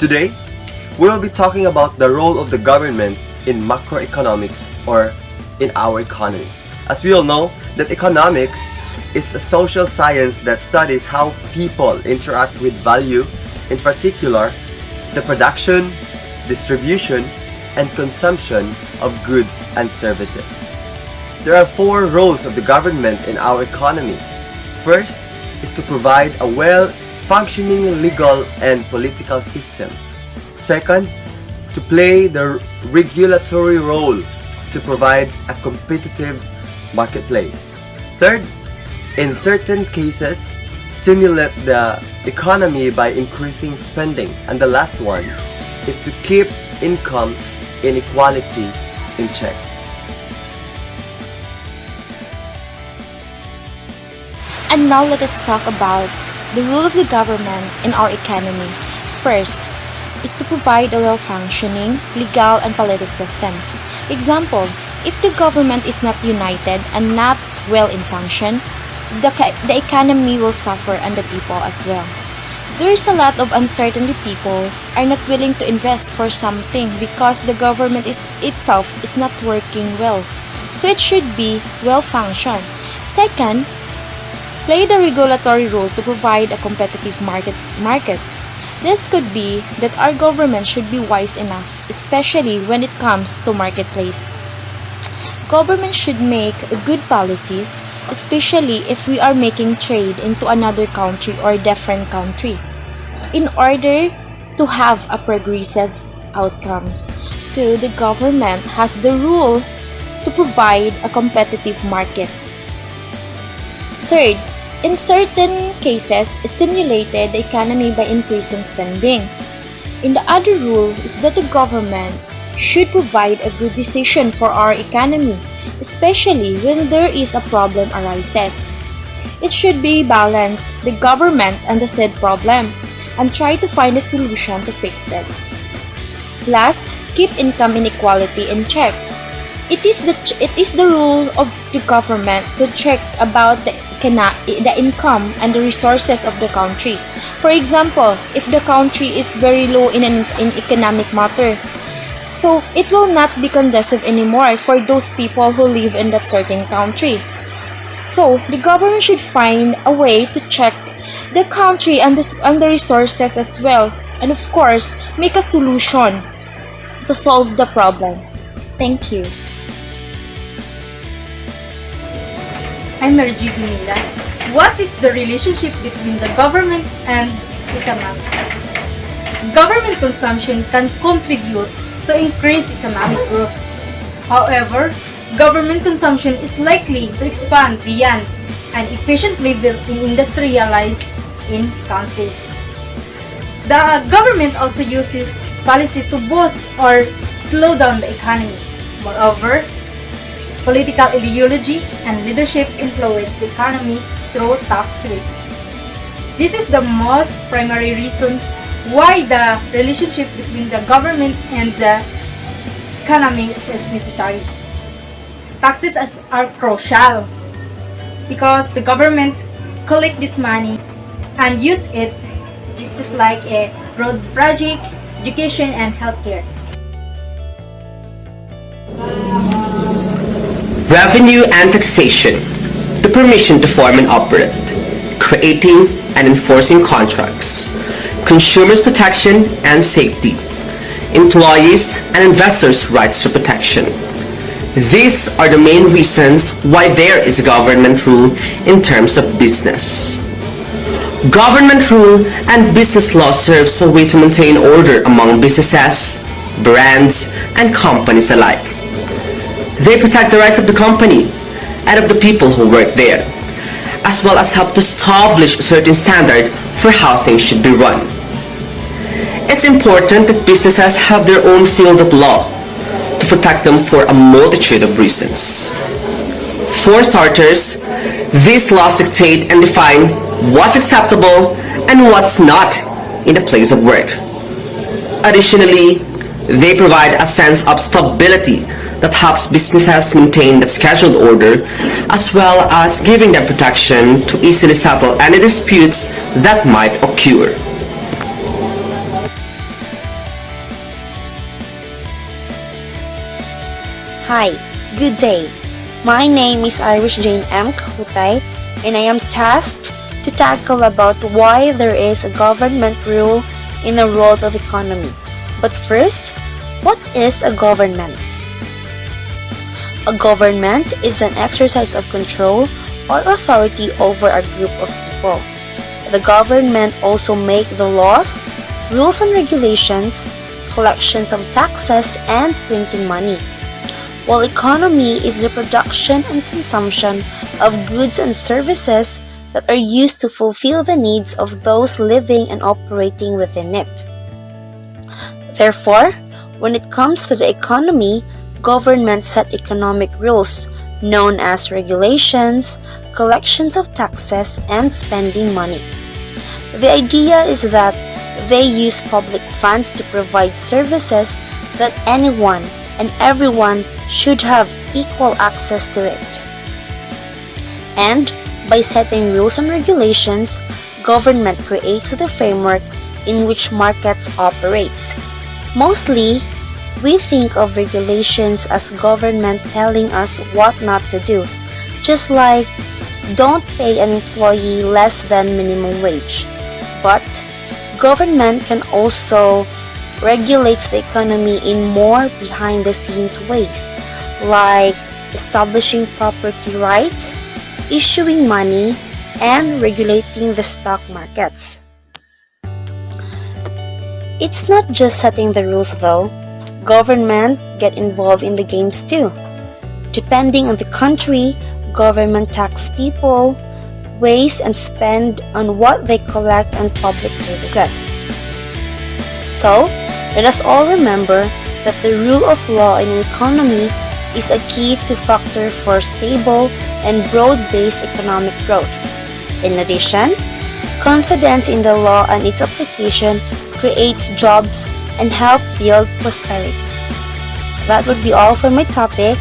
Today, we will be talking about the role of the government in macroeconomics or in our economy. As we all know, that economics is a social science that studies how people interact with value, in particular, the production, distribution, and consumption of goods and services. There are four roles of the government in our economy. First is to provide a well-functioning legal and political system. Second, to play the regulatory role to provide a competitive marketplace. Third, in certain cases, stimulate the economy by increasing spending. And the last one is to keep income inequality in check. And now let us talk about the role of the government in our economy. First is to provide a well-functioning legal and political system. Example, if the government is not united and not well in function, the economy will suffer and the people as well. There is a lot of uncertainty. People are not willing to invest for something because the government itself is not working well. So it should be well-functioned. Second, play the regulatory role to provide a competitive market. This could be that our government should be wise enough, especially when it comes to marketplace. Government should make good policies, especially if we are making trade into another country or different country, in order to have a progressive outcomes. So the government has the rule to provide a competitive market. Third, in certain cases, stimulated the economy by increasing spending. And the other rule is that the government should provide a good decision for our economy, especially when there is a problem arises. It should be balance the government and the said problem and try to find a solution to fix it. Last, keep income inequality in check. It is the rule of the government to check about the income and the resources of the country. For example, if the country is very low in economic matter, so it will not be conducive anymore for those people who live in that certain country. So the government should find a way to check the country and the resources as well, and of course, make a solution to solve the problem. Thank you. I'm Mergy Gunila. What is the relationship between the government and economics? Government consumption can contribute to increase economic growth. However, government consumption is likely to expand beyond an efficient level in industrialized in countries. The government also uses policy to boost or slow down the economy. Moreover, political ideology and leadership influence the economy through tax rates. This is the most primary reason why the relationship between the government and the economy is necessary. Taxes are crucial because the government collect this money and use it just like a road project, education, and healthcare. Revenue and taxation, the permission to form and operate, creating and enforcing contracts, consumers' protection and safety, employees and investors' rights to protection. These are the main reasons why there is a government rule in terms of business. Government rule and business law serves a way to maintain order among businesses, brands, and companies alike. They protect the rights of the company and of the people who work there, as well as help to establish a certain standard for how things should be run. It's important that businesses have their own field of law to protect them for a multitude of reasons. For starters, these laws dictate and define what's acceptable and what's not in the place of work. Additionally, they provide a sense of stability that helps businesses maintain that scheduled order, as well as giving them protection to easily settle any disputes that might occur. Hi, good day. My name is Irish Jane M. Kahutay, and I am tasked to tackle about why there is a government rule in the world of economy. But first, what is a government? A government is an exercise of control or authority over a group of people. The government also make the laws, rules and regulations, collections of taxes, and printing money. While economy is the production and consumption of goods and services that are used to fulfill the needs of those living and operating within it. Therefore, when it comes to the economy, governments set economic rules known as regulations, collections of taxes, and spending money. The idea is that they use public funds to provide services that anyone and everyone should have equal access to it. And by setting rules and regulations, government creates the framework in which markets operates. Mostly, we think of regulations as government telling us what not to do, just like don't pay an employee less than minimum wage. But government can also regulate the economy in more behind-the-scenes ways, like establishing property rights, issuing money, and regulating the stock markets. It's not just setting the rules though. Government get involved in the games too. Depending on the country, government tax people, waste and spend on what they collect on public services. So, let us all remember that the rule of law in an economy is a key to factor for stable and broad-based economic growth. In addition, confidence in the law and its application creates jobs and help build prosperity. That would be all for my topic,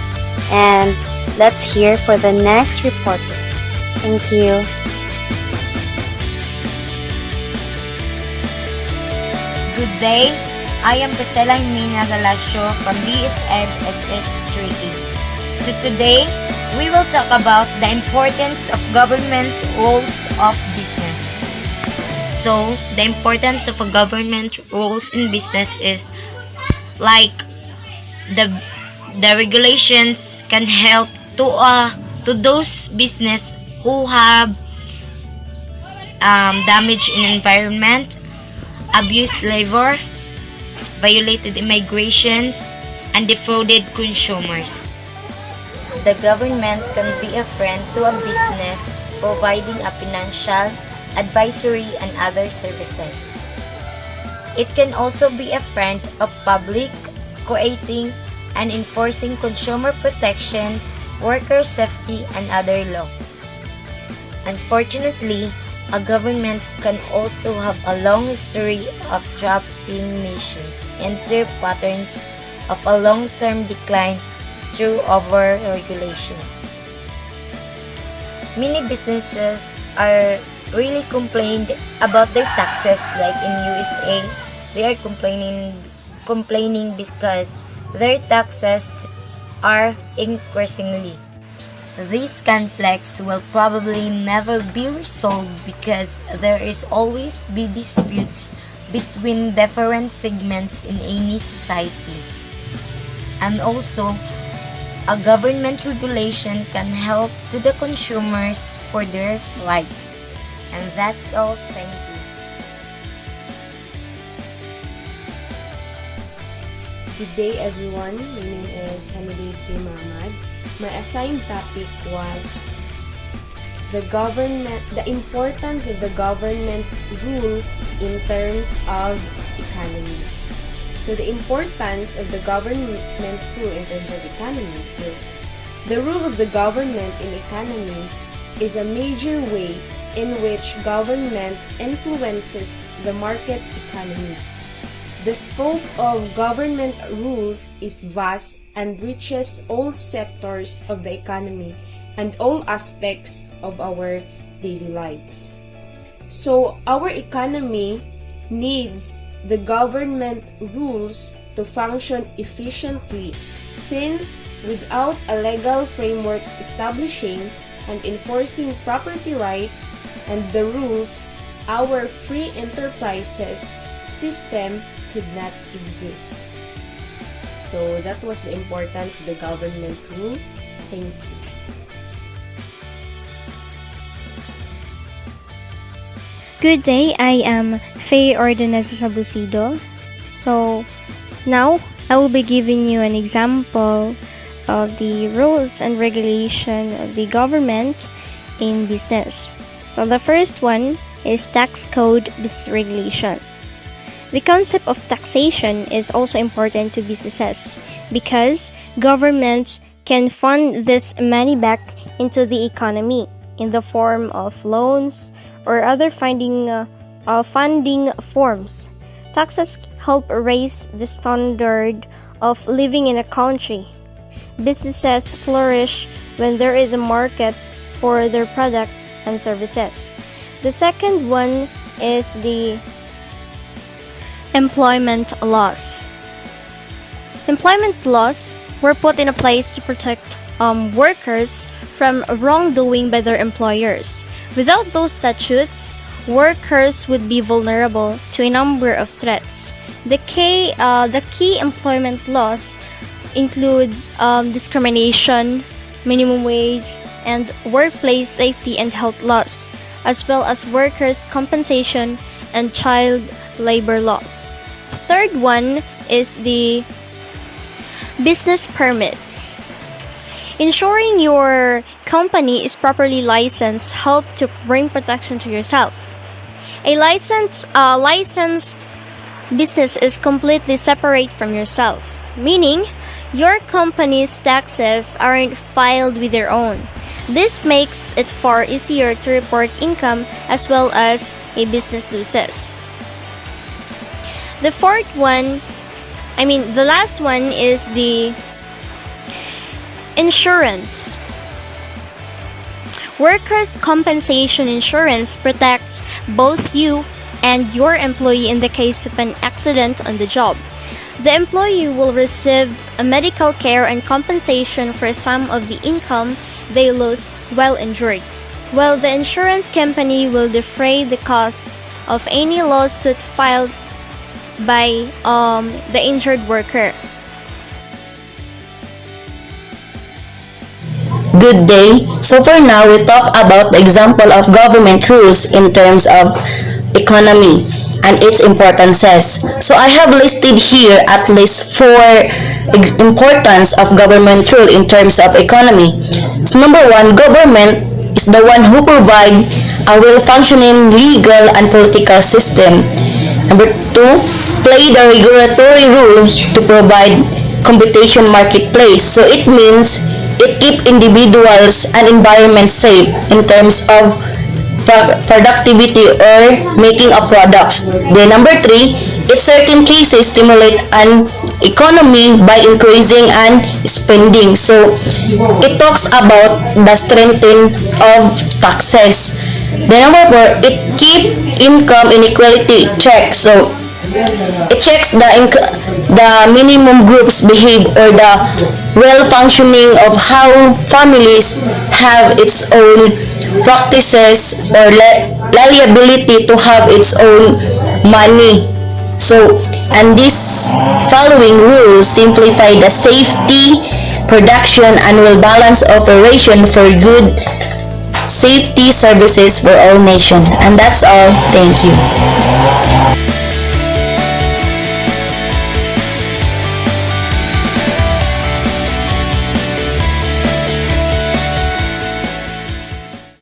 and let's hear for the next reporter. Thank you. Good day. I am Priscilla Jimena Galasio from BSED3-A. So today, we will talk about the importance of government roles of business. So, the importance of a government roles in business is like the regulations can help to those business who have damaged in environment, abused labor, violated immigrations, and defrauded consumers. The government can be a friend to a business providing a financial, advisory, and other services. It can also be a friend of public, creating and enforcing consumer protection, worker safety, and other law. Unfortunately, a government can also have a long history of dropping nations into patterns of a long-term decline through over-regulations. Many businesses are really complained about their taxes, like in USA, they are complaining because their taxes are increasingly. This conflict will probably never be resolved because there is always be disputes between different segments in any society. And also, a government regulation can help to the consumers for their rights. And that's all. Thank you. Good day everyone, my name is Hamidi K. Mahmad. My assigned topic was the importance of the government rule in terms of economy. So the importance of the government rule in terms of economy is the role of the government in economy is a major way in which government influences the market economy. The scope of government rules is vast and reaches all sectors of the economy and all aspects of our daily lives. So our economy needs the government rules to function efficiently, since without a legal framework establishing and enforcing property rights and the rules, our free enterprises system could not exist. So that was the importance of the government rule. Thank you. Good day, I am Faye Ordonez Sabusido. So now I will be giving you an example of the rules and regulation of the government in business. So the first one is tax code business regulation. The concept of taxation is also important to businesses because governments can fund this money back into the economy in the form of loans or other funding forms. Taxes help raise the standard of living in a country. Businesses flourish when there is a market for their product and services. The second one is the employment laws. Employment laws were put in place to protect workers from wrongdoing by their employers. Without those statutes, workers would be vulnerable to a number of threats. The key employment laws include discrimination, minimum wage, and workplace safety and health laws, as well as workers' compensation and child labor laws. Third one is the business permits. Ensuring your company is properly licensed helps to bring protection to yourself. A licensed business is completely separate from yourself, meaning your company's taxes aren't filed with your own. This makes it far easier to report income as well as a business loses. The last one is the insurance. Workers' compensation insurance protects both you and your employee in the case of an accident on the job. The employee will receive a medical care and compensation for some of the income they lose while injured, while the insurance company will defray the costs of any lawsuit filed by the injured worker. Good day. So for now, we talk about the example of government rules in terms of economy and its importances. So I have listed here at least 4 importance of government rule in terms of economy. So number 1, government is the one who provide a well-functioning legal and political system. Number 2, play the regulatory role to provide competition marketplace. So it means it keep individuals and environment safe in terms of productivity or making a product. Then number 3, in certain cases stimulate an economy by increasing and spending. So it talks about the strengthening of taxes. Then number 4, it keep income inequality check. So it checks the minimum groups behave or the well-functioning of how families have its own practices or liability to have its own money. So, and this following rules simplify the safety, production, and will balance operation for good safety services for all nations. And that's all. Thank you.